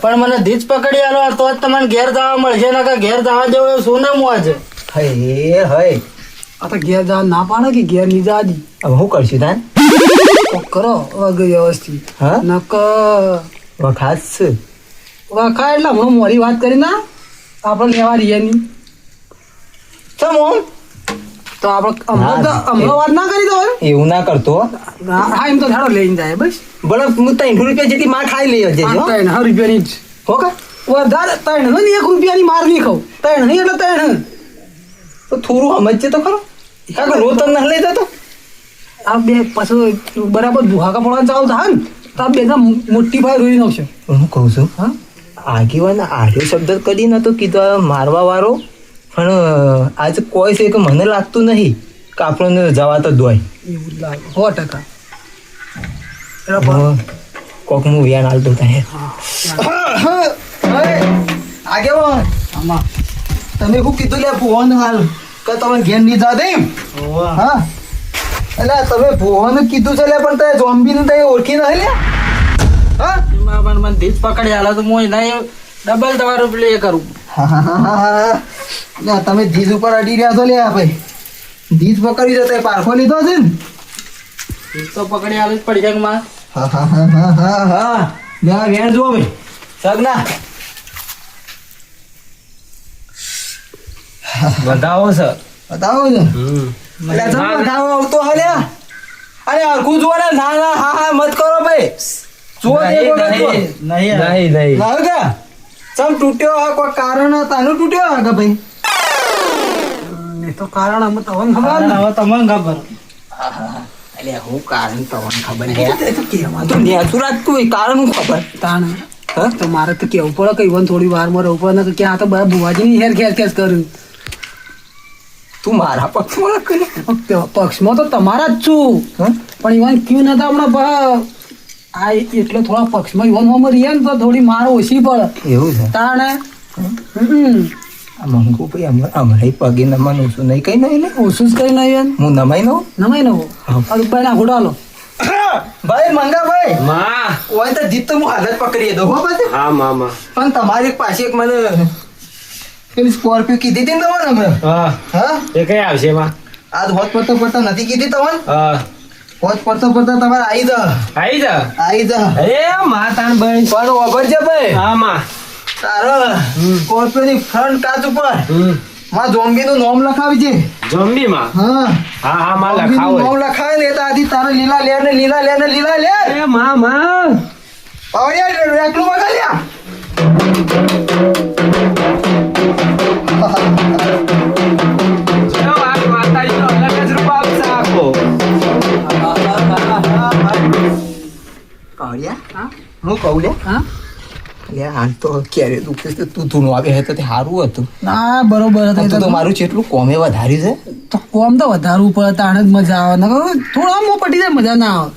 પણ મને ધીજ પકડી આલો તો જ તમને ઘેર જવા મળશે ને કે ઘેર જવા જેવું શું નામ આજે હે આ તો ઘેર જવા ના પાડે કે ઘેર ની જાજી હવે શું કરશું તાન કરો વગર વ્યવસ્થિત હા નક વખાસ છે વખા એટલે હમણાં મોરી વાત કરી ના આપણે લેવા રહીએ ની ચમ ઓમ તો આપણે હમણાં વાત ના કરી દો એવું ના કરતો હા એમ તો ધાડો લઈને જાય બસ બરાબર હું 300 રૂપિયા જેટલી માર ખાઈ લઈ જજો 3 રૂપિયાની જ હો કા વધારે 3 ને 1 રૂપિયાની માર નહીં ખાવ 3 નહીં એટલે 3 તો થોડું સમજજે તો ખરો કાકા રોજ તને લઈ જતો આ બે પાછું બરાબર દુહાકા પડવા ચાલુ થાય ને તો આ બે મોટી ભાઈ રોઈ નાખશે હું કહું છું હા આગેવાન આર્યો શબ્દ કદી નતો કીધો મારવા વાળો પણ આજ કોઈ છે કે મને લાગતું નહીં કે આપણને જવા તો દોય એવું લાગે 100% કોક હું વ્યાન હાલતો થાય આગેવાન આમાં તમે શું કીધું લે ભુવન હાલ કે તમે ઘેર નહીં જા દે હા એટલે તમે ભુવન કીધું છે લે પણ તે ઝોમ્બીને તે ઓળખી નહીં લે હા એમાં પણ મને ધીજ પકડી આલો તો હું એના ડબલ તમારું પેલું એ કરું લે તમે ધીજ ઉપર અડી રહ્યા છો લે ભાઈ ધીજ પકડી જતો પારખો લીધો છે ને ધીજ તો પકડી આલો જ પડી જાય માં હા લે આ વેણ જુઓ ભાઈ સગના બતાવો સર બતાવો છે એટલે તમે બતાવો આવતો હલ્યા અરે હરખું જુઓ ને ના ના હા હા મત કરો ભાઈ જુઓ નહીં લાવ કે ચમ તૂટ્યો હા કોઈ કારણ તાનું તૂટ્યો હા કે ભાઈ એ તો કારણ અમે તમને ખબર ને હવે તમને ખબર એટલે હું કારણ તમને ખબર નહીં તો કેવા તો નેતું રાખતું કારણ હું ખબર તાણ તો મારે તો કેવું પડે કે ઇવન થોડી વાર માં રહેવું પડે કે આ તો બધા ભુવાજીની હેર ખેર ખેસ કર્યું તું મારા પક્ષમાં કરે પક્ષમાં તો તમારા જ છું પણ ઇવન ક્યુ નતા હમણાં આ એટલે થોડા પક્ષમાં ઇવન હોમ રહીએ ને તો થોડી માર ઓછી પડે એવું છે તાણે આ મંગુ ભાઈ હમણાં પગે નમવાનું ઓછું નહીં કઈ નહીં ને ઓછું જ કઈ નહીં હું નમાઈ નો નમાઈ નવો રૂપિયા ના ઘોડાલો ભાઈ મંગા ભાઈ માં ઓય તો જીત તો હું હાલત પકડી દો હો પછી હા મામા પણ તમારી પાસે એક મને પેલી સ્કોર્પિયો કીધી હતી ને તમને હમણાં હા હા એ કઈ આવશે માં આજ હોત પડતો પડતા નથી કીધી તમને હા હોત પડતો પડતા તમારે આવી જા આવી જા અરે માં તાણ ભાઈ પણ વગર છે ભાઈ હા માં તારો સ્કોર્પિયો ની ફ્રન્ટ કાચ ઉપર માં ઝોમ્બી નું નામ લખાવી છે ઝોમ્બી માં હા હા હા માં ઝોમ્બી નું લખાવો નામ લખાવે ને તો આથી તારો લીલા લેર ને લીલા લેર ને લીલા લેર એ માં પાવડિયા રેકલું મગા લ્યા જો આ માતાજી નો અલગ જ રૂપ આપશે આખો પાવડિયા હા હું કહું લે હા લે હાલ તો ક્યારે દુખે છે તું ધૂણું આવે છે તો તે સારું હતું ના બરોબર તું તો મારું જેટલું કોમે વધાર્યું છે તો કોમ તો વધારવું પડે તાણે જ મજા આવે નકર થોડા મો પટી જાય મજા ના આવે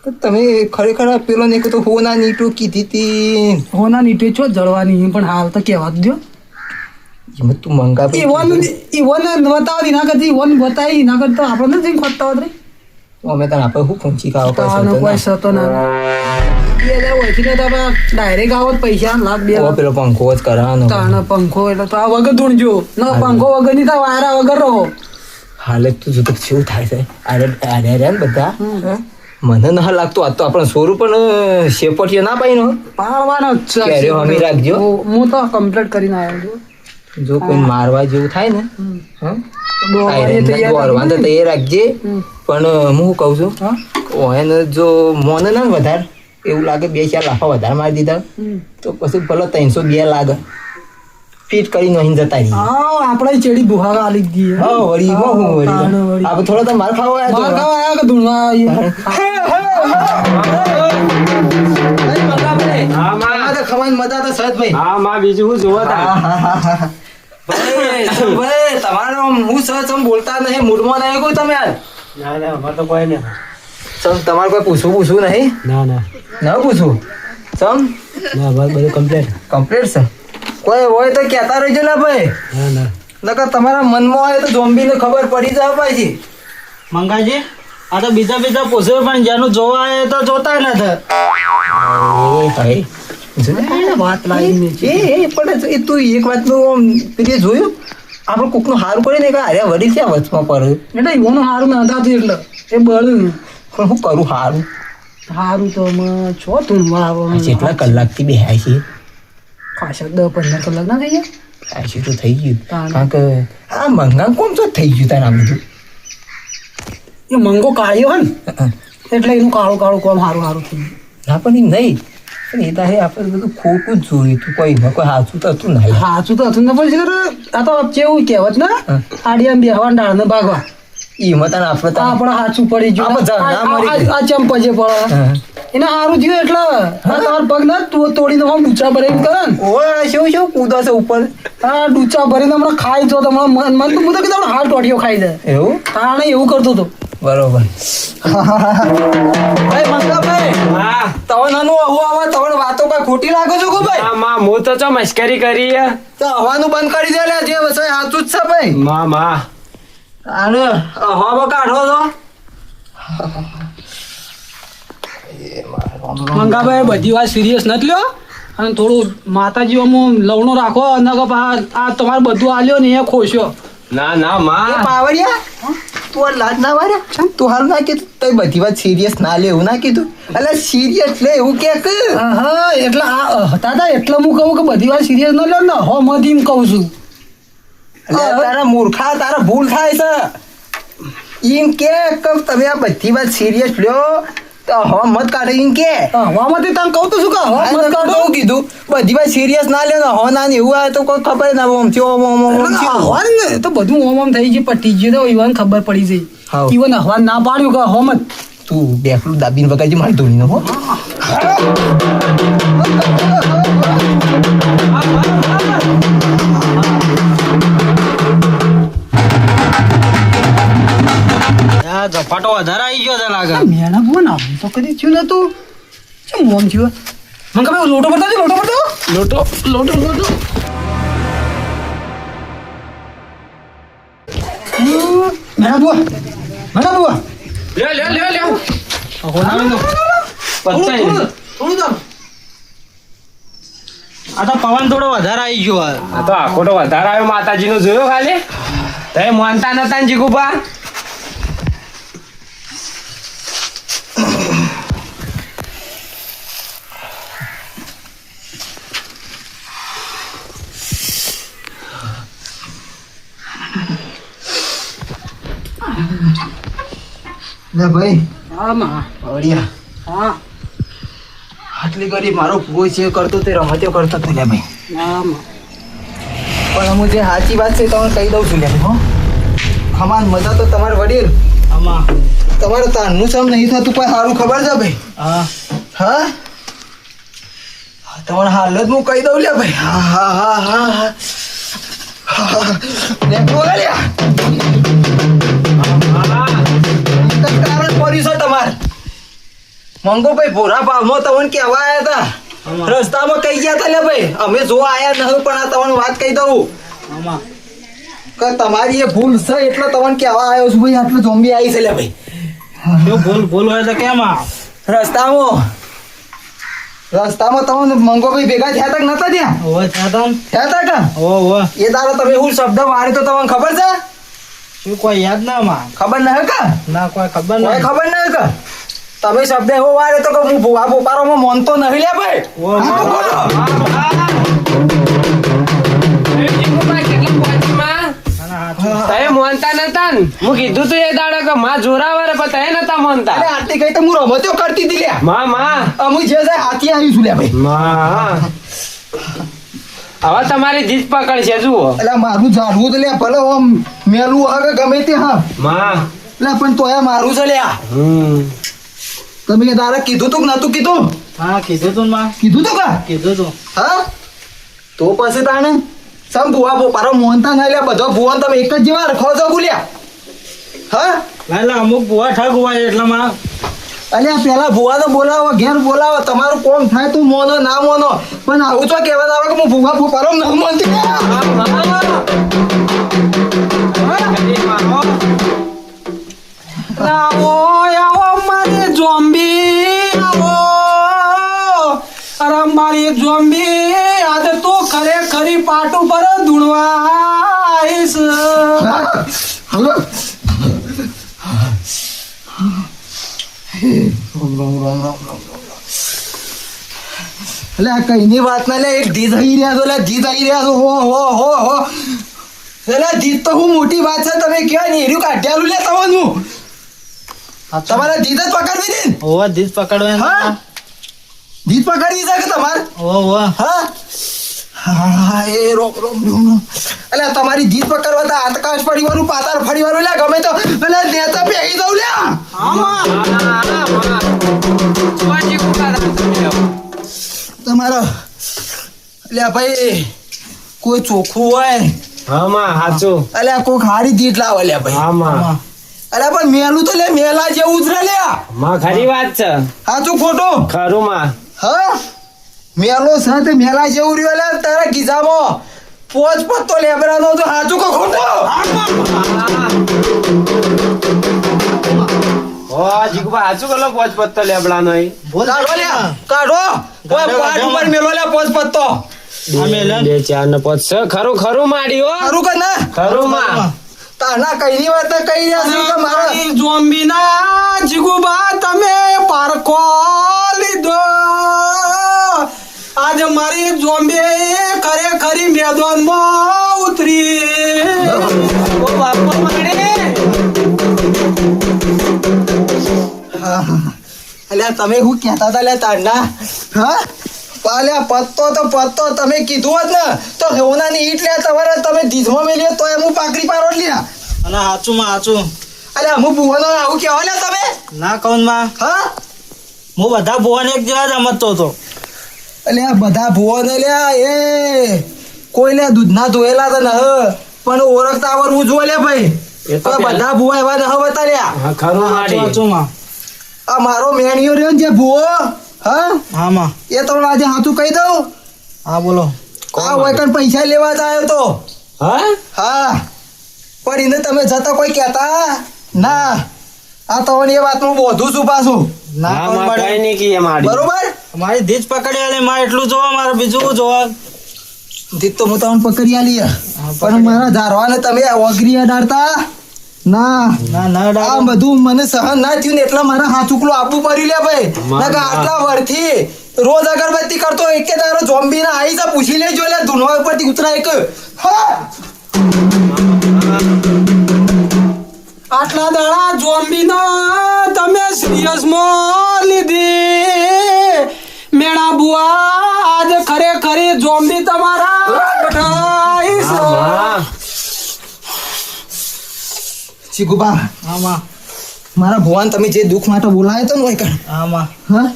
તો તમે ખરેખર પેલો ને તો હો ના નીટું કીધી હતી હોના નીટે છો જળવાની પણ હાલ તો કહેવા જ દો એમાં તું મંગા ઈવન બતાવતી ના કરતી ઈવન બતાવી ના કરતો આપણે જઈને ખોટતા હોત રે અમે તને આપણે શું પહોંચી કાવ તાનો કોઈ સતો ના 2000 ઓછી ને તો ડાયરેક્ટ આવત પૈસા લાખ બે પેલો પંખો જ કરાવવાનો તાનો પંખો એટલે તો આ વગર ધૂણજો ન પંખો વગર ની તો વાયરા વગર રહો હાલત તું જો તો શું થાય છે અરે ને બધા મને ના લાગતું આ તો આપણે સોરું પણ શેપટીઓ ના પાઈ નો પાડવાનો જ છે ક્યારે હમી રાખજો હું તો કમ્પ્લીટ કરીને આવ્યો છું જો કોઈ મારવા જેવું થાય ને દોરવા તો એ રાખજે પણ હું કહું છું એને જો મોને ના વધારે એવું લાગે 2-4 લાફા વધારે મારી દીધા તો પછી ભલે 302 લાગે ફીટ કરી નહીં જતા રહી આપણે ચેડી દુહાવા આલી ગઈ હા વળી હું વળી આપણે થોડો તો માર ખાવા આયા કે ધૂણવા હા માં તો ખવાન મજા તો સજ ભાઈ હા માં બીજું હું જોવા તા ભાઈ તમારો હું સજ બોલતા નહીં મૂડમાં નહીં કોઈ તમે ના ના અમાર તો કોઈ નહીં તમારે કોઈ પૂછવું નહીં ના ના ના પૂછવું સમ ના બસ બધું કમ્પ્લીટ છે કોઈ હોય તો કહેતા રહેજો ને ભાઈ ના નકર તમારા મનમાં હોય તો ઝોમ્બીને ખબર પડી જાય પાછી મંગાજી આ તો બીજા પૂછે પણ જેનું જોવા આવે તો જોતા નથી ભાઈ એને વાત લાવી મેં છે. પણ એ તું એક વાતનું આમ પેલી જોયું આપણે કોકનું સારું કરે ને કે અરે વડીલ છે વચમાં પડે એટલે ઈવોનું હારું ના થતું એટલે એ બળ્યું પણ હું કરું સારું હારું તો અમે છો તું કેટલા કલાકથી બેહાય છે ખાસા 10-15 કલાક ના થઈ ગયા. આશી તો થઈ ગયું તાન. કારણ કે આ મંગા કોમ તો થઈ ગયું તારે આ બધું એ મંગો કાઢ્યો હે ને એટલે એનું કાળું કાળું કોમ હારું હારું થયું. ના પણ એમ નહીં પણ એ તારે આપણે બધું ખોટું જ જોયું તું કોઈ સાચું તો હતું નહીં સાચું તો હતું ને પછી આ તો કેવું કહેવત ને આડિયા બેહવા ડાળને ભાગવા એમાં તને આપણે આપણે સાચું પડી ગયું આપણે જા- ના મરી ગયું. આ ચંપજે પડે એને સારું થયું એટલે આ તમારા પગ ના તું તોડીને આમ ડૂચા ભરીને કરે ને ઓય શું કૂદો છે ઉપર આ ડૂચા ભરીને હમણાં ખાઈ જો તો હમણાં મન તો હું તો કીધું હાલ ટોટીઓ ખાઈ દે એવું તાણે એવું કરતો હતો. બરોબર ભાઈ મંગાભાઈ હા તમે નાનું આવું આવે તમને વાતો કઈ ખોટી લાગો છો કે ભાઈ હા માં હું તો ચો મસ્કરી કરી હે. તો હવાનું બંધ કરી દે લે જે વસાય સાચું જ છે ભાઈ માં માં આને હવા કાઢો તો મંગાભાઈ બધી વાત સિરિયસ નથી લ્યો અને થોડું માતાજીઓમાં લવણો રાખો અને આ તમારે બધું આલ્યો ને એ ખોશ્યો. ના ના માં પાવડિયા તું આ લાજ ના વાર્યા તું હાલ ના કીધું તઈ બધી વાત સિરિયસ ના લે એવું ના કીધું એટલે સિરિયસ લે એવું કે હા એટલે આ દાદા એટલે હું કહું કે બધી વાત સિરિયસ ન લો ને હો મધી એમ કહું છું. તારા મૂર્ખા તારા ભૂલ થાય છે એમ કે તમે આ બધી વાત સિરિયસ લ્યો તો હવા મત કાઢે એમ કે હવામાંથી તને કહું તો શું કહો હા, મેં કહું કીધું બધી વાત સિરિયસ ના લે ને હો ના ને એવું આવે તો કોઈ ખબર ના ઓમ થયો ઓમ થયો ને તો બધું ઓમ ઓમ થઈ ગયું પટી ગયું તો ઈવન ખબર પડી જઈ હાઉ. ઈવન હવાન ના પાડ્યું કે હો મત તું બેકલું દાબીને વગાડી મારી ધોની હો ઝપાટો વધારે આવી ગયો છે લાગે મેણા બોન આવું તો કદી થયું નતું કેમ ઓમ થયું મને ખબર લોટો પડતો લોટો મેણા બુઆ લ્યો આ તો પવન થોડો વધારે આવી ગયો આ તો આખો તો વધારે આવ્યો માતાજી નું જોયો ખાલી તે માનતા નતા ને જીગુબા લે ભાઈ હા માં પાવડિયા હા આટલી કરી મારો ભૂવો છે કરતો તે રમત્યો કરતો હતો લે ભાઈ હા માં પણ હું જે સાચી વાત છે તમને કહી દઉં છું લે હો ખમાન મજા તો તમારે વડીલ આમાં તમારે તારનું સમ નહીં થતું કોઈ સારું ખબર છે ભાઈ હા હા તમારે હાલ જ હું કહી દઉં લે ભાઈ હા હા હા હા હા લે બોલા લે કારણ પડ્યું છે તમારે મંગો ભાઈ ભોરા ભાવમાં તમને કહેવા આવ્યા હતા રસ્તામાં કહી ગયા હતા લે ભાઈ અમે જોવા આયા નહીં પણ આ તમને વાત કહી દઉં આમાં કે તમારી એ ભૂલ છે એટલે તમને કહેવા આવ્યો છું ભાઈ આટલું ઝોમ્બી આવી છે લે ભાઈ જો ભૂલ હોય તો કેમ રસ્તામાં તમને મંગો ભાઈ ભેગા થયા તક નતા ત્યાં ઓય સાધન થયા તા કા ઓ એ તારો તમે હું શબ્દ માર્યો તો તમને ખબર છે શું કોઈ યાદ ના માં ખબર ન કા ના કોઈ ખબર કોઈ ખબર ન કા તમે શબ્દ એવો માર્યો તો કે હું ભૂવા બોપારોમાં મોનતો નહીં લે ભાઈ આ તો બોલો. તમે માનતા નતા ને હું કીધું તું એ દાડે કે માં જોરાવર પણ તમે નતા માનતા અરે આટલી કઈ તો હું રમતો કરતી હતી લે માં અમુ જે છે હાથી આવી છું લે ભાઈ માં હવે તમારી જીત પકડશે જુઓ એટલે મારું ઝાડવું તો લે ભલે આમ મેલું હગે ગમે તે હા માં એટલે પણ તોય મારું છે લ્યા તમે તારે કીધું તું કે નતું કીધું હા કીધું તું માં કીધું તું કા કીધું તું હા તો પછી તાણે સમ ભુવા બોપારો મોહનતા ના લે બધો ભુવન તમે એક જ જેવા રખો છો બોલ્યા હા એટલે અમુક બુઆ ઠગ હોય એટલે માં અલ્યા પેલા ભુવા તો બોલાવો ઘેર બોલાવો તમારું કોમ થાય તું મોનો ના મોનો પણ આવું તો કહેવા આવે કે હું ભુવા બોપારો ના મોનતી આવો મારે ઝોમ્બી આવો અરે મારી જોમ્બી આજે તો ખરેખરી પાટ ઉપર ધૂણવા આવીશ. હાલો એટલે આ કઈની વાત ના લે એક જીત આવી રહ્યા છો એટલે જીત આવી રહ્યા છો હો એટલે જીત તો હું મોટી વાત છે તમે કહેવાય ને એર્યું કાઢ્યાલું લે તમારું તમારે જીત જ પકડવી હતી ઓ દીસ પકડવા હા જીત પકડવી છે કે તમારે ઓ હા હા એ રોક એટલે તમારી જીત પકડવા તો આતકાશ ફરીવાનું પાતાળ ફરીવાનું લે ગમે તો એટલે નેતા બેહી દઉં લે તમારો એટલે ભાઈ કોઈ ચોખ્ખું હોય હામાં હાચું એટલે કોઈ ખારી જીત લાવે લે ભાઈ હામાં એટલે પણ મેલું તો લે મેલા જેવું જ રે લે માં ખરી વાત છે સાચું ખોટું ખરું માં હા મેલો સાથ મેલા જેવું રહ્યો લે તારા ગીઝામાં પોચ પત્તો લેબરાનો તો સાચું કે ખોટું ઓ જીગુબા હાચું કલો પોચ પત્તો લેબડાનો ઈ કાઢો લે કાઢો કોઈ પાટ ઉપર મેલો લે પોચ પત્તો બે ચાર ને પોચ છે ખરું ખરું માડી હો ખરું કે ના ખરું માં તાના કઈની વાત કહી રહ્યા છે કે મારા મારી જોમ્બીના જીગુબા તમે પારકો લીધો. આજ મારી જોમ્બી ખરેખરી મેદાનમાં ઉતરી. ઓ બાપા મારે અલ્યા તમે શું કહેતા હતા લે તારના હા પાલ્યા પત્તો તમે કીધું હોત ને તો હોનાની ઈટ લે તમારે તમે દીધમાં મેલ્યો તો હું પાકડી પારો જ લ્યા અને હાચું માં હાચું અલ્યા હું ભુવાનો આવું કહેવા લે તમે ના કહું માં હા હું બધા ભુવાને એક જેવા જ રમતો હતો અલ્યા બધા ભુવાનો લ્યા એ કોઈ લે દૂધના ધોયેલા તો ન પણ ઓળખતા આવડવું જોઈએ લે ભાઈ એ તો બધા ભુવા એવા ન બતા લ્યા હા ખરું માડી હાચું માં આ મારો મેણિયો રહ્યો ને જે ભુવો હા હા માં એ તો આજે હાથું કહી દઉં હા બોલો આ વૈકણ પૈસા લેવા જ આવ્યો તો હા હા પણ એને તમે જતા કોઈ કહેતા ના આ તો એ વાતનું બોધું છું પાછું ના હા કહું માં પડે કઈ નહીં કીએ માડી બરોબર મારી દીજ પકડી આલે મારે એટલું જોવા મારે બીજું જોવા દીક તો હું તમને પકડી આલી પણ મારા ધારવાને તમે ઓગરી અડાડતા ના ના ના આ ડાળ બધું મને સહન ના થયું ને એટલે મારા હાથુકલું આપવું પડ્યું લે ભાઈ નકર આટલા વર્ષથી રોજ અગરબત્તી કરતો એકે દારો ઝોમ્બી ના આવી જા પૂછી લેજો લે ધૂનવા ઉપરથી ઉતરાય કે હા આટલા દાડા જોમ્બીનો તમે સિરિયસમાં લીધી. મેણા બુઆ આજ ખરેખરી જોમ્બી તમારા પઠાઈશ. હા ચીકુબા હા માં મારા ભગવાન તમે જે દુઃખ માટે બોલાયો તો ને વૈકણ હા માં હા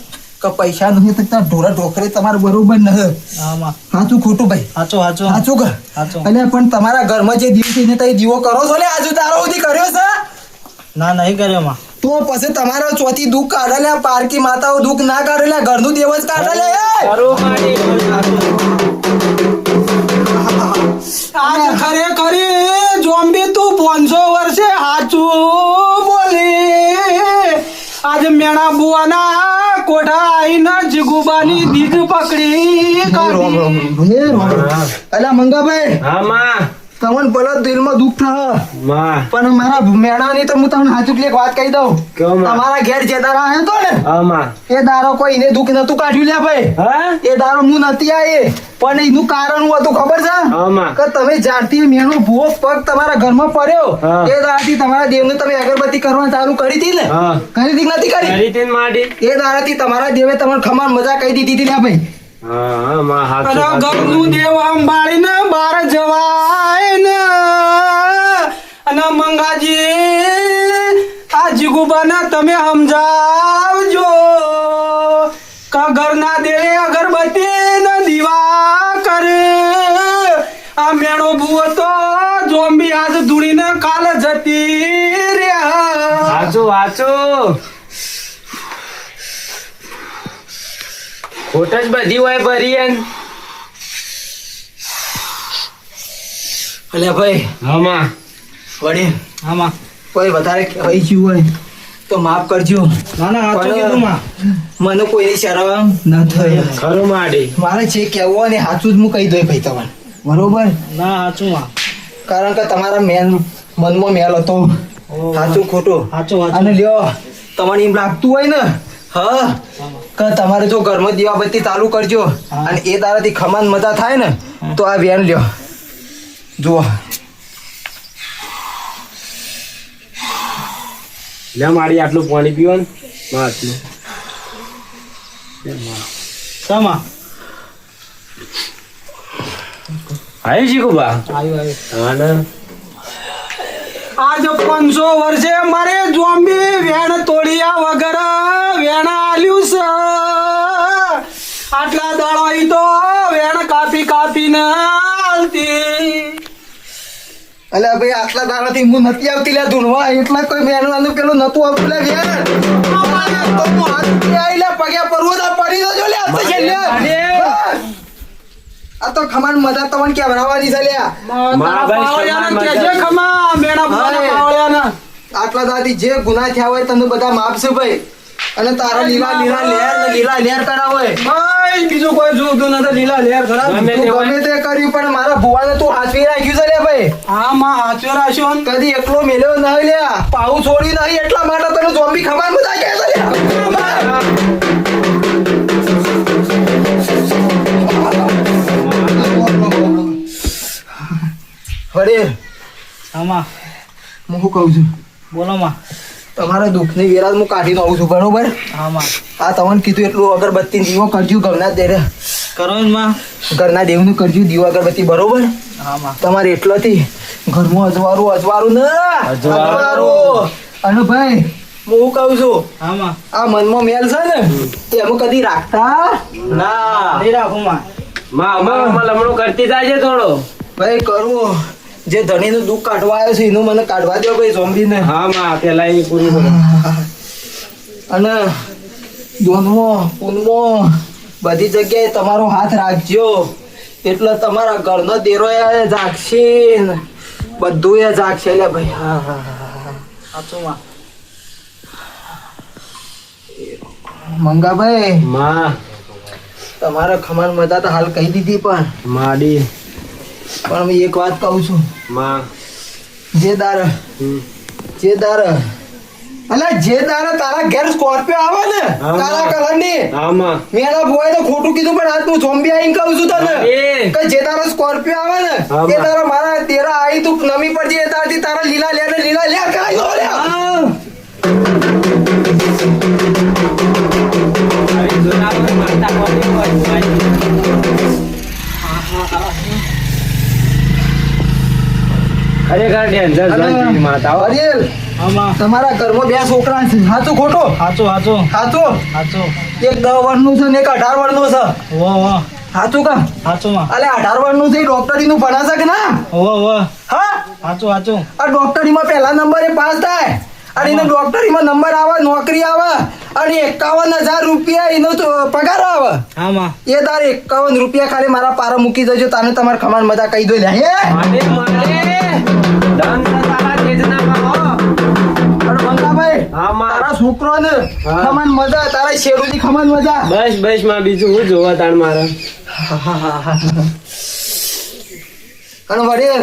કે પૈસા નહીં તકતા ઢોરા ઢોકરે તમારે બરોબર ન હા માં સાચું ખોટું ભાઈ હાચું હાચું સાચું કર સાચું. એટલે પણ તમારા ઘરમાં જે દિવસે ને તઈ દીવો કરો છો લે આજુ તારો સુધી કર્યો છે ના નહીં કર્યો માં તો પછી તમારા ચોથી દુઃખ કાઢે લે પારકી માતાઓ દુઃખ ના કાઢે લે ઘરનું દેવ જ કાઢે લે ખરું માડી આજ ખરેખરી જોમ્બી તું 500 વર્ષે હાચું બોલી. આજ મેણા બુઆના કોઠા આઈને જીગુબાની દીજ પકડી કાઢી. અલા મંગાભાઈ હા માં તમને ભલે દિલમાં દુઃખ થાય માં પણ મારા મેળાની તો હું તમને હાચું એક વાત કહી દઉં કેવો માં તમારા ઘેર જે દારો આવ્યો તો ને હા માં એ દારો કોઈ એને દુઃખ નતું કાઢ્યું લે ભાઈ હા એ દારો હું નથી આવી પણ એનું કારણ હું હતું ખબર છે હા માં કે તમે જ્યારથી મેનો ભૂવો પગ તમારા ઘરમાં પડ્યો હા. એ દાડાથી તમારા દેવને તમે અગરબત્તી કરવાનું ચાલુ કરી હતી ને હા કરી હતી કે નથી કરી ખરી તીન માડી એ દાડાથી તમારા દેવે તમને ખમાન મજા કહી દીધી હતી ને ભાઈ હા માં હાચું અને ઘરનું દેવ અંબાડીને બહાર જવાય ને. અને મંગાજી આ જીગુબાને તમે સમજાવજો કે ઘરના દેવે અગરબત્તી ને દીવા કરે. આ મેણો બુઓ તો જોમ્બી આજ ધૂળીને કાલે જતી રહ્યા. હાચું હાચું ખોટ જ બધી હોય ભરી એન એટલે ભાઈ હા માં વડીલ હા માં કોઈ વધારે કહેવાય ગયું હોય તો માફ કરજો. ના ના હાચું પણ કીધું માં. મને કોઈની શરમ ના થાય. ખરું માડી મારે જે કહેવું હોય ને સાચું જ હું કહી દઉં ભાઈ તમને. બરોબર? ના હાચું માં. કારણ કે તમારા મનમાં મેલ હતો. સાચું ખોટું. હાચું અને હાચું. લ્યો તમને એમ લાગતું હોય ને હા કે તમારે જો ઘરમાં દીવાબત્તી ચાલુ કરજો અને એ તારાથી ખમાન મજા થાય ને તો આ વેન લ્યો જુઓ. લે માડી આટલું પાણી પીવાનું આટલું સમા. આવ્યું શીખુબા આવ્યું. હા ને આજ 500 વર્ષે મારે જોમ્બી વેણ તોડ્યા વગર વેણ આલ્યું છે. આટલા દાડો ઈ તો વેણ કાપીને આલતી. અલે ભાઈ આટલા દાડાથી હું નથી આવતી લે ધૂણવા એટલા કોઈ મેનવાનું પેલું નતું આવતું લે વેન. અમારે તો હું હાથ પી આઈ લે પગે પરવું તો પડી તો જો લે આ તો છેલ્લે. આ તો ખમાન મજા તમને કેવરાવાની છે લે. તારા પાવળિયાને કહેજે ખમા મેણા ભૂલાના પાવળિયાને. આટલા દાડાથી જે ગુનાહ થયા હોય તમે બધા માફ છે ભાઈ. અને તારા લીલા લીલા લેર ને લીલા લેર કરાવો ભાઈ બીજું કોઈ જોતું નથી. લીલા લેર ખરા તું ગમે તે કર્યું પણ મારા ભુવાને તું હાચવી રાખ્યું છે લે ભાઈ. હા માં હાચો રાખ્યો ને. કદી એકલો મેલ્યો નહીં લે પાઉ છોડી નહીં એટલા માટે તને ઝોમ્બી ખબર મજા કે છે લે. વડીલ સમા. હું શું કહું છું બોલો માં. તમારા દુઃખની વેરાત હું કાઢીને આવું છું બરોબર. હા માં. આ તમને કીધું એટલું અગરબત્તી દીવો કરજો ઘરના દેરે કરો ને માં. ઘરના દેવનું કરજો દીવો અગરબત્તી બરોબર. હા માં. તમારે એટલોથી ઘરમાં અજવાળું ને અજવાળું. અને ભાઈ હું શું કહું છું હા માં. આ મનમાં મેલ છે ને તે એમાં કદી રાખતા ના નહીં રાખું માં. અમારામાં લમણો કરતી જાય થોડો ભાઈ કરવું જે ધણીનું દુઃખ કાઢવા આવ્યો છે એનું મને કાઢવા દો ભાઈ ઝોમ્બીને. હા માં પેલા એ પૂરી કરો. અને દોનમાં પૂનમાં બધી જગ્યાએ તમારો હાથ રાખજો એટલે તમારા ઘરનો દેરો એ જાગશે ને બધું એ જાગશે લે ભાઈ. હા હા હા હાચું માં. મંગાભાઈ માં તમારા ખમાન મજા તો હાલ કહી દીધી પણ માડી હું એક વાત કહું છું માં જે દાર અલા જે દાર તારા ઘેર સ્કોર્પિયો આવે ને હા. કાળા કલરની હા માં મેરા ભુવાએ તો ખોટું કીધું પણ આજ હું ઝોમ્બી આઈને કહું છું તને એ. કે જે તારા સ્કોર્પિયો આવે ને હા, એ તારા મારા તેરા આઈ તું નમી પડજે એ તારથી તારા લીલા લે ને લીલા લે કરાઈ દો લે. ખરેખર ડેન્જર જોઈ માતા હરિયલ હા માં. તમારા ઘરમાં 2 છોકરા છે સાચું ખોટું હાચું હાચું સાચું હાચું. એક 10 વર્ષનું છે ને એક 18 વર્ષનું છે વો વો. સાચું કા હાચું માં. અલે 18 વર્ષનું છે ડોક્ટરીનું ભણાશે કે ના વો વો. હા હાચું હાચું. આ ડોક્ટરીમાં પહેલા નંબરે પાસ થાય અને એને ડોક્ટરીમાં નંબર આવે નોકરી આવે અને 51,000 રૂપિયા એનો તો પગાર આવે. હા માં. એ તારે 51 રૂપિયા ખાલી મારા પારા મૂકી દેજો તાને તમારે ખમાન મજા કહી દો લે હે માડે ધન તારા તેજનામાં હો. અને મંગાભાઈ હા માં તારા છોકરોને હા. ખમાન મજા તારા શેરુની ખમાન મજા. બસ માં બીજું હું જોવા તાણ મારે અને વડીલ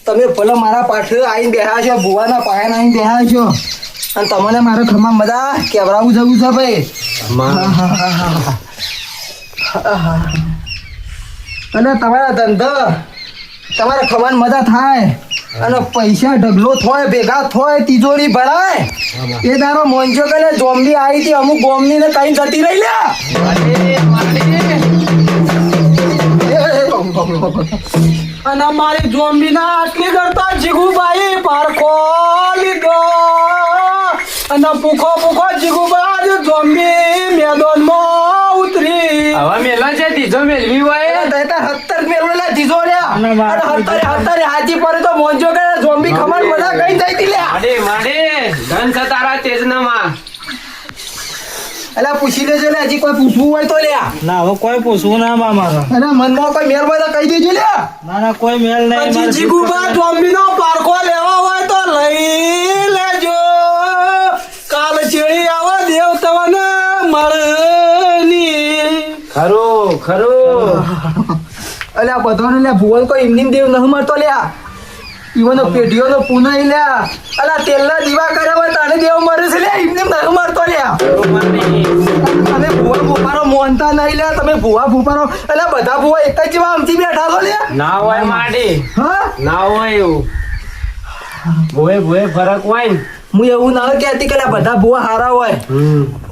તમે ભલે મારા પાછળ આવીને બેહા છો ભુવાના પાયાને આવીને બેહા છો અને તમને મારે ખમાન મજા કેવરાવું જવું છે ભાઈ. માં અને તમારા ધંધા તમારા ખમાન મજા થાય અને પૈસા ઢગલો થોય ભેગા થોય તિજોરી ભરાય એ તારો મોંજો કે જોમ્બી આવી હતી અમુક ગોમની ને કઈ જતી રહી લે. અને મારી જોમ્બી ના આટલી કરતા જીગુભાઈ પારખો લીધો અને પૂખો જીગુભાઈ જોમ્બી મેદાનમાં ઉતરી. હવે મેલા છે દીધો મેલવી હોય 70 મેળવેલા તિજોર્યા અને અને હત્તરે હાથી પર તો મોંજો કે જોમ્બી ખમાન મજા કઈ જતી લે. માડે ધન છે તારા તેજનામાં. અલા પૂછી લેજો લે હજી કોઈ પૂછવું હોય તો લે. ના હવે કોઈ પૂછવું ના માં મારે. અને મનમાં કોઈ મેળ હોય તો કહી દેજો લે. ના ના કોઈ મેલ નહીં. પછી જીગુભાઈ જોમ્બી નો પારખો લેવા હોય તો લઈ લેજો. ખરું અલ્યા બધાને લ્યા ભુવન કોઈ એમની દેવ ન મળતો લ્યા ઈવનો પેઢીઓનો પુનઃ લ્યા અલા તેલના દીવા કર્યા હોય તાને દેવ મરે છે લ્યા એમને ન મળતો લ્યા તમે ભુવા ભૂપારો મોનતા નહીં લ્યા તમે ભુવા ભૂપારો અલ્યા બધા ભુવા એક જ જેવા આમથી બેઠા છો લ્યા ના હોય માડી હા ના હોય એવું ભોય ફરક હોય ને હું એવું ના કહેતી કે લ્યા બધા ભુવા હારા હોય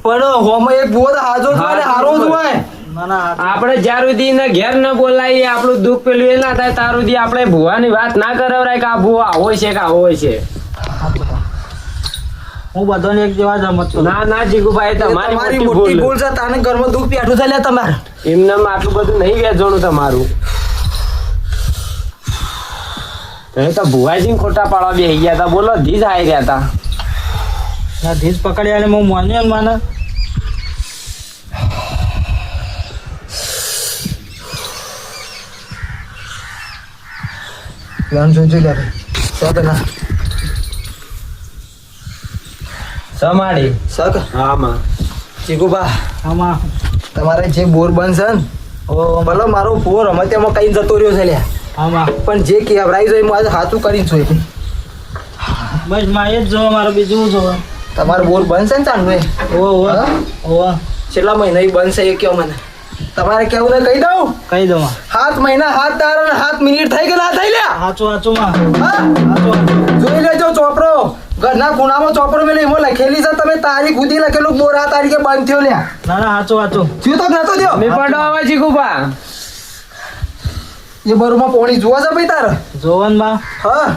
પણ હોમાં એક ભુવો તો હાજો જ હોય ને હારો જ હોય આપણે જ્યાર સુધી ને ઘેર ન બોલાવીએ આપણું દુઃખ પેલું એ ના થાય ત્યાર સુધી આપણે ભુવાની વાત ના કરાવરાય કે આ ભુવો આવો છે કે આવો છે હું બધાને એક જેવા જ સમજતો ના ના જીગુભાઈ તમારી તમારી મોટી મોટી ભૂલ ભૂલ છે તાને ઘરમાં દુઃખ પેઠું છે લ્યા તમારે એમને આટલું બધું નહીં વેચવાનું તમારું તમે તો ભુવાજી ખોટા પાડવા બેસી ગયા હતા બોલો ધીજ આવી રહ્યા હતા ના ધીજ પકડી આલે હું માન્યો ને માને પ્લાન જોઈ લે સક ના સમાડી સક હા માં ચીકુબા આમાં તમારે જે બોર બનશે ને ભલે મારો ભૂવો રમતિયામાં કઈ જતો રહ્યો છે લ્યા આમાં પણ જે કહેવરાયું છે એ હું આજે સાચું કરીને છું બસ માં એ જ જોવા મારે બીજું જોવા તમારો બોર બનશે ને ચાંદુ ઓવા ઓવા કેટલા મહિના ઈ બનશે એ કહો મને તમારે કેવું ને કહી દઉં કહી દો 7 મહિના 7 દાડા ને 7 મિનિટ થઈ ગયા ના થઈ લ્યા હાચું હાચું માં હા? હાચું જોઈ લેજો ચોપડો ઘરના ખૂણામાં ચોપડો મેં એમાં લખેલી છે તમે તારીખ સુધી લખેલું બોર આ તારીખે બંધ થયો લ્યા ના ના હાચું હાચું થયું તો નતો થયો મેં પડો આવે જીગુભા એ બરોમાં પોણી જોવા છે ભાઈ તારે જોવન માં હા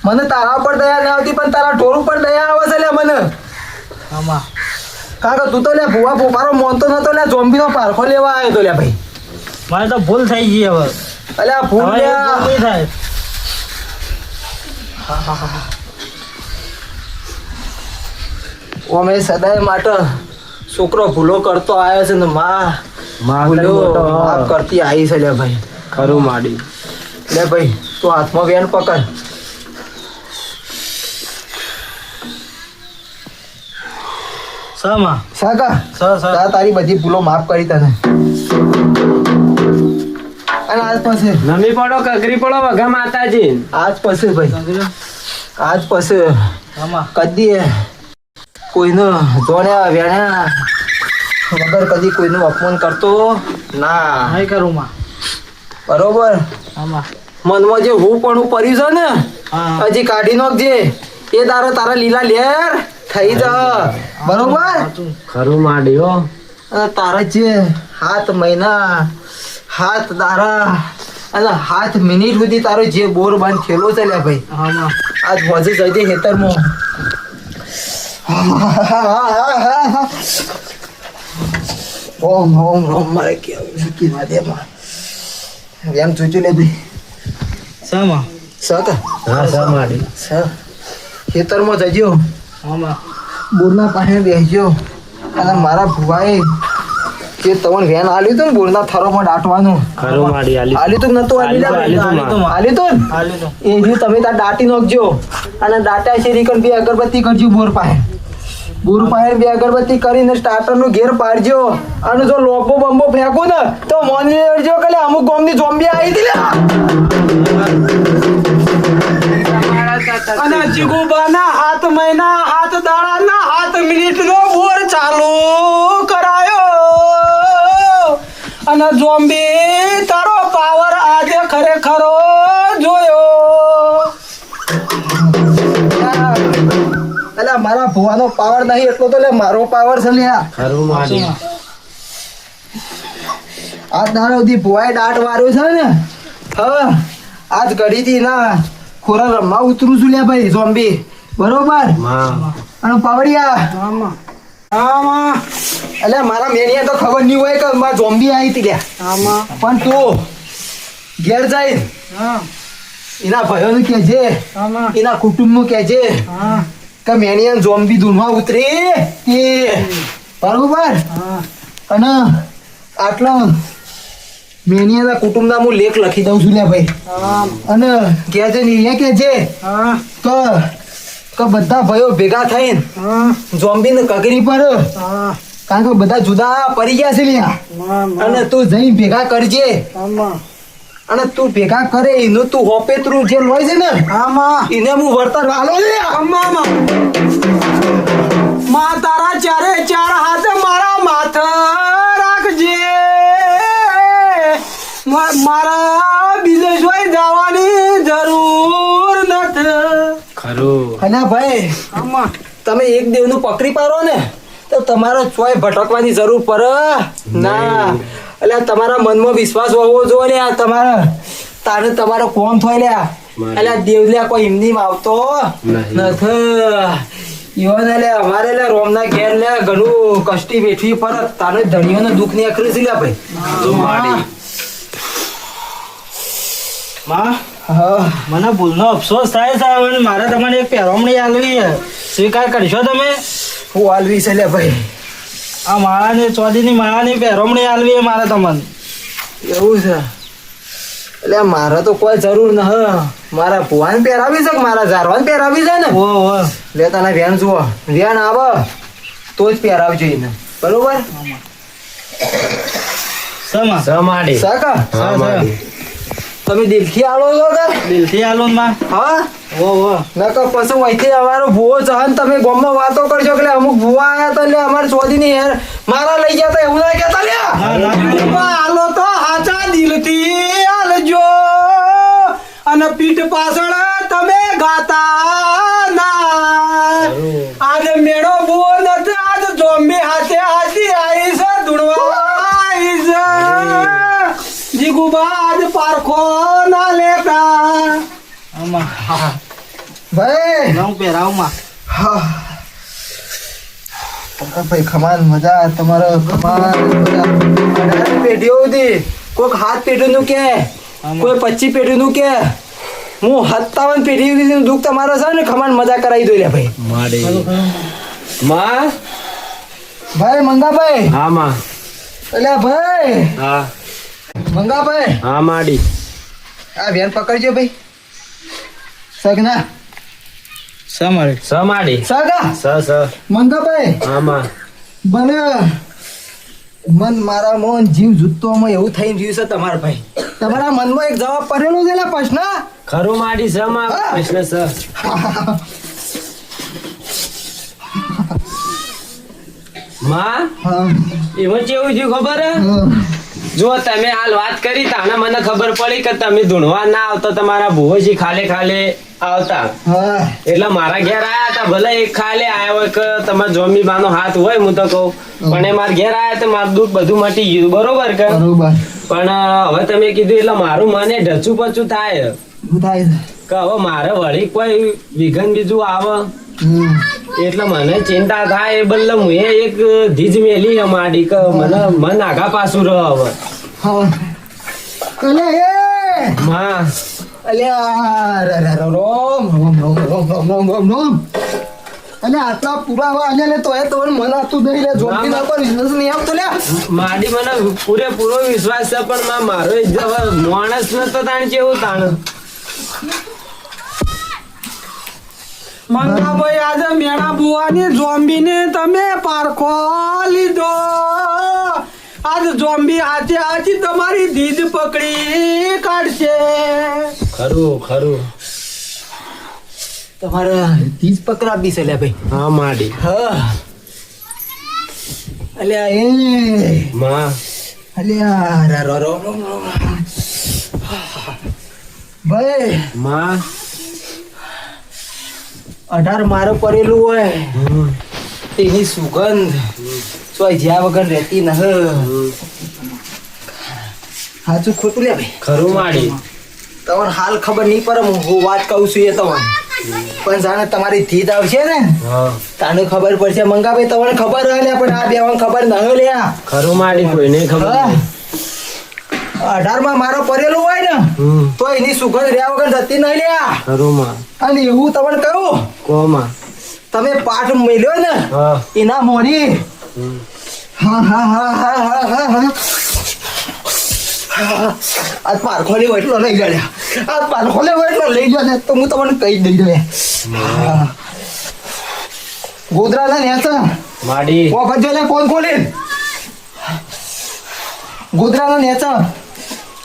મને તારા પર દયા ન આવતી પણ તારા ઢોર ઉપર દયા આવે છે લ્યા મને આમાં કાકા તું તો લ્યા ભૂવા ભૂપારો મોનતો નતો લ્યા ઝોમ્બીનો પારખો લેવા આવ્યો તો લ્યા ભાઈ મારે તો ભૂલ થઈ ગઈ હવે અલ્યા ભૂલ હવે એવું લ્યા ભૂલ નહીં થાય અમે સદાય માટે છોકરો ભૂલો કરતો આવ્યો છે ને માં ભૂલો માફ કરતી આવી છે લે ભાઈ ખરું માડી લે ભાઈ તું હાથમાં વેન પકડ માં સાકા સર તા તારી બધી ભૂલો માફ કરી તને અને આજ પછી નમી પડો કગરી પડો વઘા માતાજી આજ પછી ભાઈ આજ પછી આમાં કદી કોઈનો જોણ્યા વેણ્યા વગર કદી કોઈનું અપમાન કરતો ના નહીં કરું માં બરોબર આમાં મનમાં જે હું પણ પડ્યું છે ને હા હજી કાઢી નાખજે એ તારો તારા લીલા લેર થઈ જા બરોબર હાચું ખરું માડી હો અને તારા જે 7 મહિના 7 દાડા અને 7 મિનિટ સુધી તારો જે બોર બાંધ ખેલો છે લ્યા ભાઈ આમાં આજ હોજે જઈ દે હેતરમાં ઓમ ઓમ ઓમ મારે કેવું કી વાદે માં એમ જોજો લે ભાઈ માં સક હા સમાડી સ ખેતરમાં જજો આમાં બોરના પાસે બેસજો અને મારા ભુવાએ જે તમને વેન આલ્યું હતું ને બોરના થરોમાં દાટવાનું ખરું માડી આલી આલ્યું તું નતું આલ્યું આલ્યું તું, આલ્યું તું ને? હાલે તો એ જો તમે ત્યાં દાટી નાખજો અને દાટા શેરી કરીને 2 અગરબત્તી કરજો બોર પાસે બોર પાસે 2 અગરબત્તી કરીને સ્ટાર્ટર નું ઘેર પાડજો અને જો લોબો બંબો ફેંકો ને તો મોની લેજો કે લે અમુક ગામની ઝોમ્બી આવી હતી લે અને જીગુબાના 7 મહિના 7 દાડાના 7 મિનિટનો બોર ચાલુ કરાયો અને ઝોમ્બી તારો પાવર આજે ખરેખરો જોયો અલા મારા ભુવાનો પાવર નહીં એટલો તો લે મારો પાવર છે લ્યા ખરું માડી આજ દાડો સુધી ભુવાએ દાટ વાર્યો છે ને હા આજ ઘડીથી ના ખોરા રમવા ઉતરું છું લ્યા ભાઈ ઝોમ્બી બરોબર માં અને પાવડિયા આમાં આમાં એટલે મારા મેનિયા તો ખબર નહીં હોય કે મારા ઝોમ્બી આવી હતી લ્યા આમાં પણ તું ઘેર જાય હા એના ભાઈઓનું કહેજે આમાં એના કુટુંબનું કહેજે હા કે મેનિયા ઝોમ્બી ધૂનમાં ઉતરી એ બરોબર હા અને આટલા મેનિયાના કુટુંબના હું લેખ લખી દઉં છું લ્યા ભાઈ આમ અને કહેજે ને અહીંયા કહેજે હા કે બધા ભાઈઓ ભેગા થઈને હા ઝોમ્બીને કગરી પર હા કારણ કે બધા જુદા પડી ગયા છે લ્યા. અને તું જઈ ભેગા કરજે. અને તું ભેગા કરે એનું તું હોપેતરું જે હોય છે ને એને હું વળતર આલો લે. માં તારા ચારે ચાર હાથ મારા માથે રાખજે. મારા બીજે જોઈ જવાની જરૂર નથી. ખરું. અને ભાઈ તમે એક દેવનું પકડી પાડો ને તો તમારો ચોય ભટકવાની જરૂર પડે ના. એટલે તમારા મનમાં વિશ્વાસ હોવો જોઈએ લે. તમારા તારે તમારો કોમ થાય લે. એટલે દેવ લે કોઈ હિન્દી આવતો નથી. અમારે લે રોમના ઘેર લે ઘણું કષ્ટી વેઠવી પર તારે ધણીઓને દુઃખ ની અખરી છે લે ભાઈ. મને ભૂલનો અફસોસ થાય છે. હવે મારે તમને એક પહેરવણી આલવી છે. સ્વીકાર કરશો તમે? હું આલવી છે લે ભાઈ. આ માળાની ચોદીની માળાની પહેરવણી આલવી છે મારે તમને. એવું છે? એટલે મારે તો કોઈ જરૂર ન. મારા ભુવાને પહેરાવી છે કે મારા ઝારવાને પહેરાવી છે ને? ઓ લે તને વેણ જુઓ. વેણ આવે તો જ પહેરાવજો એને. બરોબર? સમાડી. સાકા સમાડી. તમે દિલથી આલો છો કે? દિલથી આલો માં. હા ઓ નકર પછી વહીથી અમારો ભુવો જહન તમે ગામમાં વાતો કરશો કે અમુક ભુવા આયા તા લે અમારી ચોદીની હેર મારા લઈ ગયા તા એવું ના કહેતા લે. આલો તો હાચા દિલથી આલજો. અને પીઠ પાછળ તમે ગાતા ના. આજે મેળો બુઓ નથી. આજ જોમ્બી હાથે હાથી આવી છે ધૂણવા આવી છે. જીગુબા આજ પારખો ના લેતા. ભાઈ હું પહેરાવું માં. ભાઈ ખમાન મજા તમારો ખમાન મજા. 18 પેઢીઓ હતી. કોઈક 7 પેઢીનું કે કોઈ 25 પેઢીનું કે હું 57 પેઢીનું દુઃખ તમારો છે ને ખમાન મજા કરાવી દો લે ભાઈ. માં. ભાઈ મંગાભાઈ. હા માં. એટલે ભાઈ હા. મંગાભાઈ હા માડી. આ વેન પકડજો ભાઈ. સગના સમાડી. સગા સ મંગાભાઈ હા માં. મને મન મારા મન જીવ જુત્તોમાં એવું થઈ રહ્યું છે તમારા ભાઈ. તમારા મનમાં એક જવાબ પડેલો છે ને પ્રશ્ન. ખરું માડી. સમા પ્રશ્ન સ. માં એમાં કેવું થયું ખબર હે? જો તમે હાલ વાત કરી તાણે મને ખબર પડી કે તમે ધૂણવા ના આવતા. તમારા ભુવોજી ખાલે ખાલે આવતા એટલે મારા ઘેર આયા હતા. ભલે એક ખાલે આયા હોય કે તમારા જોમી બાનો હાથ હોય હું તો કહું, પણ એ મારા ઘેર આયા તો મારું દુઃખ બધું મટી ગયું. બરોબર કે? પણ હવે તમે કીધું એટલે મારું મને ઢચું પચું થાય કે હવે મારે વળી કોઈ વિઘન બીજું આવે એટલે મને ચિંતા થાય. એ બદલે હું એક ધીજ મેલી માડી કે મને મન આગા પાછું રહ હવે. માં આટલા પુરાવા આને તો મન આપતું નહીં લે. જોબી ના પર વિશ્વાસ નહીં આપતો લે. માડી મને પૂરેપૂરો વિશ્વાસ છે, પણ મારો હવે માણસ નતો તાણ કેવું તાણ. મંગાભાઈ આજે મેણા બુવાની જોમ્બીને તમે પારખો લીધો. આજ જોમ્બી હાથે હાથી તમારી ધીજ પકડી કાઢશે. ખરું ખરું. તમારે ધીજ પકડાવી છે લે ભાઈ. હા માડી. હા અલ્યા એ માં અલ્યા ભાઈ માં 18 મારો પડેલું હોય તેની સુગંધ સોય જ્યાં વગર રહેતી ન. સાચું ખોટું લે ભાઈ. ખરું માડી. તમને હાલ ખબર નહીં પડે. હું વાત કહું છું એ તમને પણ જાણે તમારી ધીત આવશે ને તાને ખબર પડશે. મંગાભાઈ તમને ખબર હોય લે પણ આ બેવાને ખબર ન હોય લે. ખરું માડી. કોઈને ખબર નહીં. 18 માં મારો પડેલું હોય ને તો એની સુગંધ રહ્યા વગર જતી નહીં લે. ખરું માં. અને એવું તમને કહું કો માં. તમે પાઠ મેલ્યો ને એના મોરી આજ પારખોલી હોય એટલો લઈ જાય. આજ પારખોલી હોય એટલો લઈ જાય તો હું તમને કહી દઈ દઉં. ગોધરા ના નેતા માડી ઓ ભજો લે ફોન ખોલી ગોદરાનો નેચા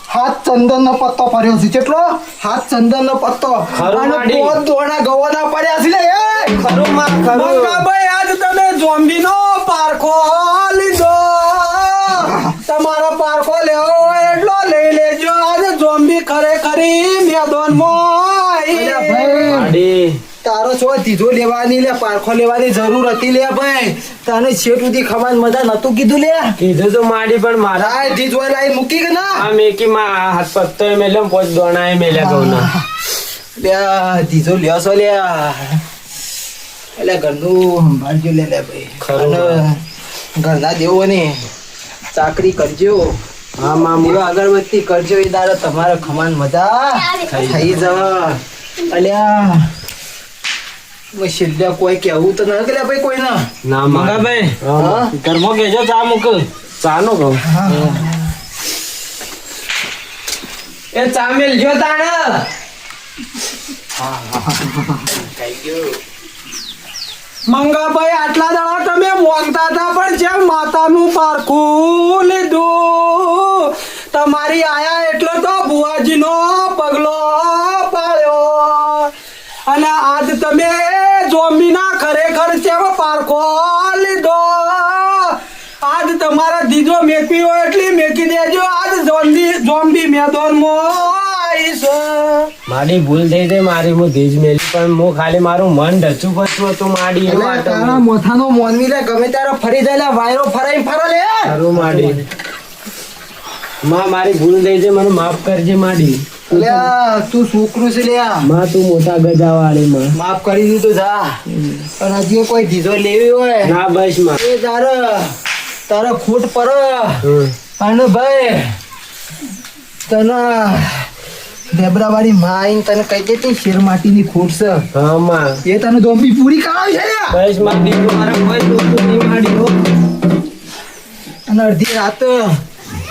હાથ ચંદનનો પત્તો પડ્યો છે કેટલો હાથ ચંદનનો પત્તો ખરું અને માડી. પોત દોણા ગવાના પડ્યા છે લે એ ખરું માં ખરું મંગાભાઈ આજ તમે ઝોમ્બીનો પારખો લીધો તમારો પારખો લેવો હોય એટલો લઈ લેજો આજ ઝોમ્બી ખરેખરી મેદાનમાં અલ્યા આવી. ભાઈ માડી તારો છો દીધો લેવાની લે પારખો લેવાની જરૂર હતી લે ભાઈ તને છેટ સુધી ખવાન મજા નતું કીધું લે કીધું તો માડી પણ મારા રાય દીધો લાઈ મૂકી કે ના આ મેકી માં હાથ પત્તો મેલ્યો ને પોચ દોણા મેલ્યા ઘઉંના. લે દીધો લ્યો છો લે એટલે ઘરનું સંભાળજો લે ભાઈ ખરું. અને ઘરના દેવોને ચાકરી કરજો હા માં દીવા અગરબત્તી કરજો એ દાડો તમારે ખમાન મજા થઈ જવા અલ્યા છેલ્લે કોઈ કેવું તો ન કે ભાઈ કોઈ ના ના મંગાભાઈ હા? ઘરમાં કેજો ચા મૂક ચાનો કહું એ ચા મેલજો તાણ મંગાભાઈ આટલા દાડા તમે મોંઘતા હતા પણ જેમ માતાનું પારખું લીધું તમારી આયા એટલો તો બુઆજીનો પગલો પાડ્યો અને આજ તમે ઝોમ્બીના ખરેખર જેમ પારખો લીધો આજ તમારા દીજો મેકવી હોય એટલી મેકી દેજો આજ ઝોમ્બી મેદાનમાં આવીશ. મારી ભૂલ થઈ ગઈ મારી હું ધીજ મેલી પણ હું ખાલી મારું મન ઢચું પચું હતું માડી એવું અલ્યા, હતું. તારા મોથાનો મોનવી લે ગમે ત્યારે ફરી જાય લે વાયરો ફરાઈ ફરો લે ખરું માડી માં મારી ભૂલ થઈ છે મને માફ કરજે માડી અલ્યા તું છોકરું છે લ્યા માં તું મોટા ગજાવાળી માં માફ કરી દીધું જા પણ હજી કોઈ દીધો લેવી હોય ના બસ માં એ તારે ખોટ પર હમ. અને ભાઈ તને લેબરાવાળી માં આઈને તને કહી દેતી શેર માટીની ખોટ છે હા માં એ તને ધોબી પૂરી કરાવી છે લ્યા. બસ માં દીકરો મારા કોઈ દોસ્ત નહીં માડી હો. અને અડધી રાત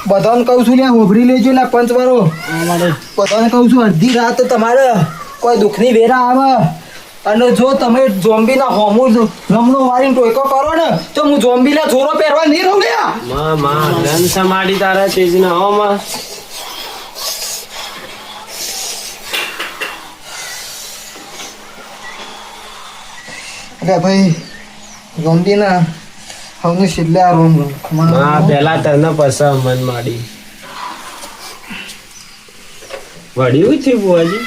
બધાને કહું છું લ્યા હોભરી લેજો લ્યા પંચવારો બધાને કહું છું અડધી રાત તમારે કોઈ દુઃખની વેરા આવે અને જો તમે ઝોમ્બીના હોમું રમણો વાળીને ટોયકો કરો ને તો હું ઝોમ્બીના જોરો પહેરવા નહીં રહું લ્યા માં ધન સમાડી તારા તેજ ના હો માં અરે ભાઈ ઝોમ્બીના હવનું છેલ્લે આ રોમ માં પેલા તને પસા મન માડી વળ્યું થયું બુઆજી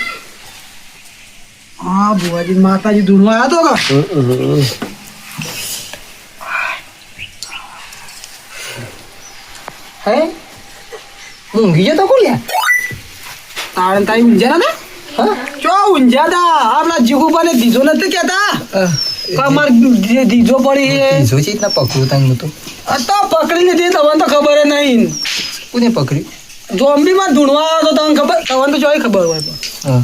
હા બુઆજી માતાજી ધૂળવા આવ્યો તો હે હું ઊંઘી જતો કોલ્યા તારણ તાઈ ઊંઝા ના હા ચો ઊંઝા તા આપણા જીગુબાને દીધો નથી કેતા કમર જે દીધો પડી એ જોજી ના પકડું તને હું તો આ તો પકડી લીધી તમને તો ખબર ય નહીં કોને પકડ્યું ઝોમ્બીમાં ધૂણવા આવ્યો તો તમને ખબર તમને તો જોઈ ખબર હોય પણ હા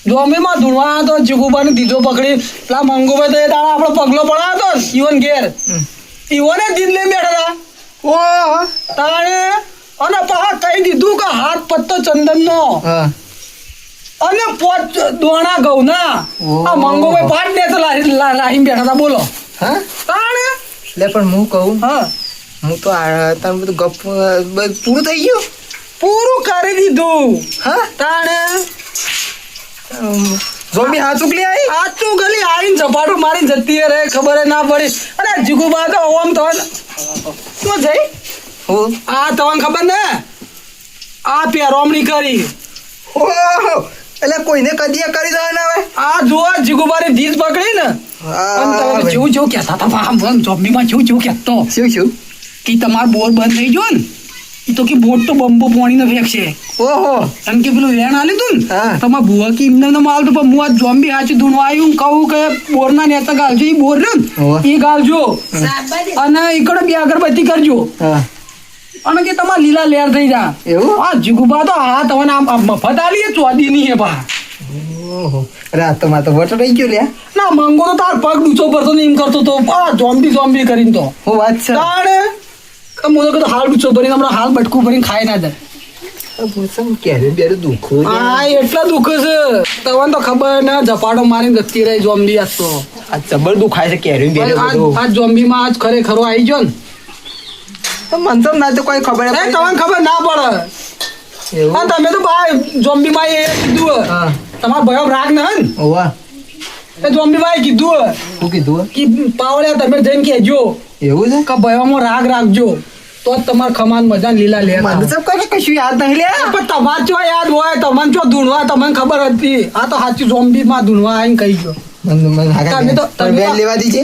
ઝોમ્બીમાં ધૂણવા આવ્યો તો જીગુબાને દીધો પકડી પેલા મંગુભાઈ તો એ દાડા આપણો પગલો પડાયો તો ઈવન ઘેર ઈવોને દીધ લઈ બેઠા હતા ઓ તાણે અને પાછા કહી દીધું કે હાથ પત્તો ચંદનનો હા અને પોચ દોણા ઘઉંના ઓહ. આ મંગુભાઈ પાટ દે તો લાહીને બેઠા હતા બોલો હા તાણે લે પણ હું કહું હા હું તો તમે બધું ગપ પૂરું થઈ ગયું પૂરું કરી દીધું હા તાણે ઝોમ્બી હા ચૂકલી આવી આચું ગલી આવીને ઝપાટું મારી જતી રહે ખબર ય ના પડી અને જીગુબા તો ઓમ તો શું થઈ હું આ તમને ખબર ને આ પેરોમણી કરી ઓહો એટલે કોઈને કદી કરી દેવાના હવે આ જુઓ જીગુબાની ધીજ પકડી ને અને તમે ભાઈ. જેવું જેવું કહેતા હતા આમ જોમ્બીમાં જેવું જેવું કહેતો શું શું કે તમારો બોર બંધ થઈ ગયો ને એ તો કે બોટ તો બંબો પોણીને ફેંકશે ઓહો એમ કે પેલું વેણ આલ્યું તું ને હા. તમારા ભુવા કે એમને માલ તો પણ હું આ જોમ્બી હાચું ધૂણવા આવ્યું કહું કે બોરના નેતા ગાલજો એ બોર રહ્યો હોવે. ને એ ગાલજો અને એકડે બે અગરબત્તી કરજો હા અને કે તમારા લીલા લેર થઈ જા એવું હા જીગુબા તો હા તમને આમ મફત આલી ચોદી નહીં હે પા ઓહો રાત તો મારે તો વટ રહી ગયો લ્યા ના મંગો તો તાર પગ ડૂચો પડતો ને એમ કરતો તો આ જોમ્બી કરીને તો હું વાત છે તાણે તો હું તો કીધું હાલ ડૂચો ભરીને હમણાં હાલ બટકું ભરીને ખાઈ ના જાય કેરી બેરી દુખો છે. હા એટલા દુઃખ છે તમને તો ખબર ને ઝપાટો મારીને જતી રહી જોમ્બી આજ તો આ જબર દુખાય છે કેરી બેરી બધું. આજ જોમ્બી માં આજ ખરેખર આવી ગયો ને તો મને તો ના તો કોઈ ખબર એ તમને ખબર ના પડે એવું હા તમે તો બા જોમ્બી માં એ કીધું હા તમારા ભયો રાગ ન હે ને ઓવા એ જોમ્બી માં કીધું શું કીધું કે પાવડ્યા તમે જઈને કહેજો એવું છે કે ભયોમાં રાગ રાખજો તો જ તમારે ખમાન મજા લીલા લે મને તો કઈ કશું યાદ નહીં લે. પણ તમારે ચો યાદ હોય તમને ચો ધૂણવા તમને ખબર હતી આ તો સાચી જોમ્બી માં ધૂણવા આવીને કહી ગયો મને હાકા તમે તો- પણ તમે બેન તો- લેવા દીજે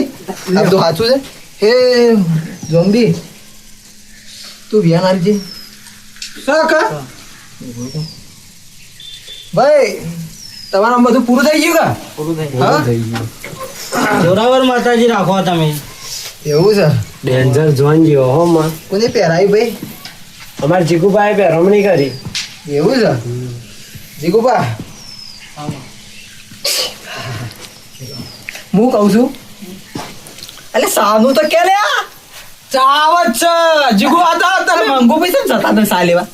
આ તો સાચું છે. હે ઝોમ્બી તું વ્યાન આવજે. શક ભાઈ તમારું બધું પૂરું થઈ ગયું કા? પૂરું થઈ હા જોરાવર માતાજી રાખો તમે. એવું છે. ડેન્જર જોન જેવો હો માં. કોને પહેરાવી ભાઈ? અમાર જીગુભાઈ પહેરમણી કરી. એવું છે જીગુબા હું કહું છું એટલે સાનું તો કે લે ચાવત છે જીગુ હતા તમે મંગો પૈસા જતા તમે સા લેવા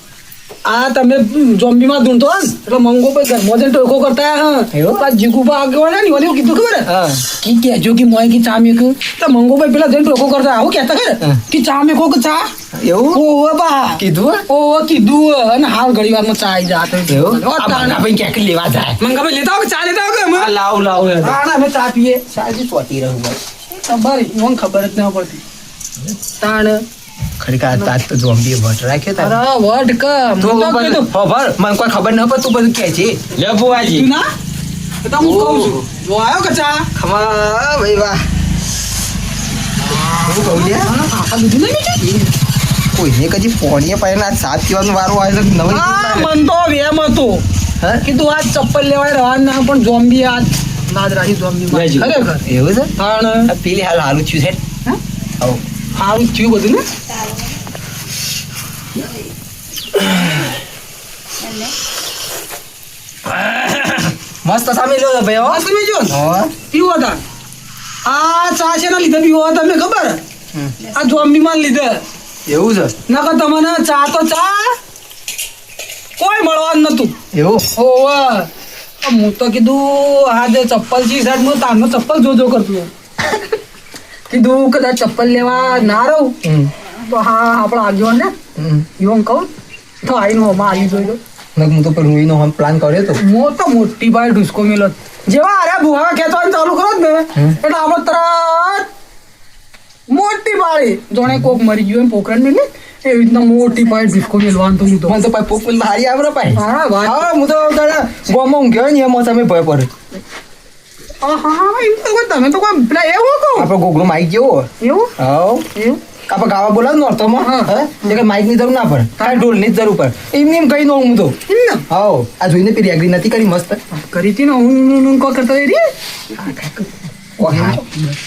આ તમે જોમ્બી માં ધૂણતો હો ને એટલે મંગો પર ઘરમાં જઈને ટોકો કરતા હા એવું? પેલા જીગુબા આગળ ને ઓલી કીધું ખબર હે? હા કે કહેજો કે મોય કે ચા મેક તો મંગો ભાઈ પેલા જઈને ટોકો કરતા આવું કહેતા ખરે હા. કે ચા મેકો કે ચા એવું ઓવે બા કીધું હે? ઓવે કીધું હે. અને હાલ ઘડી વારમાં ચા આવી જાત એવું આ મારા ભાઈ ક્યાંક લેવા જાય મંગા ભાઈ લેતા આવો ચા લેતા આવો કે અમે? લાવ લાવ હે. હા ના અમે ચા પીએ સાજી ચોટી રહું ભાઈ ખબર મને ખબર જ ના પડતી તાણ ખરેખર આ તાજ તો ઝોમ્બી વટ રાખ્યો તારે. અરે વડ ક તું મને તો પણ કીધું. ખબર મને કોઈ ખબર ન પડે તું બધું કહે છે લે બુવાજી. તું ના તો હું કહું છું જો આવ્યો કે ચા ખમા ભાઈ વાહ હું કહું લે આ બધું નહીં મીઠું? કોઈને કદી પોણીએ પાડીને આ સાત પીવાનો વારો આવે તો નવી આ મન તો વેમ હતો હે? કીધું આજ ચપ્પલ લેવાય રવાન ના પણ જોમ્બી આજ નાદ રાખી જોમ્બી માં લેજો. ખરેખર એવું છે તાણ આ પેલી હાલ હાલું થયું છે હે? આવું સારું થયું બધું ને મસ્ત સામે લો ભાઈ હો આ તમે જો ને, હા પીવો હતા આ ચા છે ના લીધે પીવો તમને ખબર આ જોમ્બી માં લીધે એવું છે નકર તમને ચા તો ચા કોઈ મળવાનું નતું એવું ઓવે હું તો કીધું આ જે ચપ્પલ છે સાહેબ હું તારનો ચપ્પલ જોજો કરતો કીધું કદાચ ચપ્પલ લેવા ના રહું તો હા આપણે આગળ ને એવું કહું તો આવીને હોમાં આવી જોઈ લો હું તો પણ મૂવીનો હમ પ્લાન કર્યો તો હું તો મોટી ભાઈ ઢુસકો મેલો જેવા અરે ભુવા ખેંચવાનું ચાલુ કરો જ ને એટલે આપણે તરત મોટી પાડી જોણે કોક મરી ગયું પોકરણ મેલી એવી રીતના મોટી પાડી ઢુસકો મેલવાનું તો હું તો મને તો પાઈ પોપલ હારી આવરો પાઈ હા ભાઈ હા હું તો તારા ગોમાં ઊંઘ્યો ને એમાં તમે ભય પડે હા એમ તો કોઈ તમે તો કોઈ પેલા એવું કહો આપણે ગોગલો માઈક જેવો એવું હાવ એવું આપણે ગાવા બોલાવ નોરતોમાં હા. હે એટલે માઈક ની જરૂર ના પડે ખાલી ઢોલ ની જ જરૂર પડે એમ એમ કઈ નો હું તો એમ ને હાવ આ જોઈને પેલી એગ્રી નથી કરી મસ્ત કરી હતી ને હું કો કરતો રહી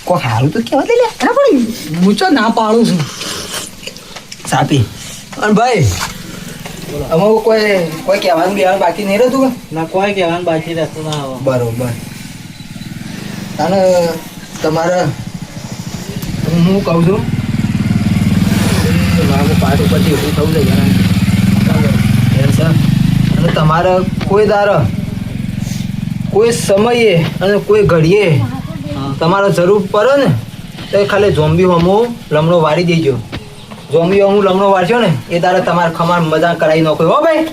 કો હારું તો કેવા દે લે અરે પણ હું તો ના પાડું છું સાપી અને ભાઈ અમારું કોઈ કોઈ કહેવાનું બેવાનું બાકી નહીં રહેતું કે ના કોઈ કહેવાનું બાકી રહેતું ના આવે. બરોબર અને તમારે હું કહું છું પાઠ ઉપરથી એવું થવું છે અને તમારે કોઈ દાર કોઈ સમયે અને કોઈ ઘડીએ તમારે જરૂર પડે ને તો એ ખાલી ઝોમ્બી હમો લમણો વાળી દેજો ઝોમ્બી હમું લમણો વાળશો ને એ તારે તમારે ખમાર મજા કરાવી નાખો હો ભાઈ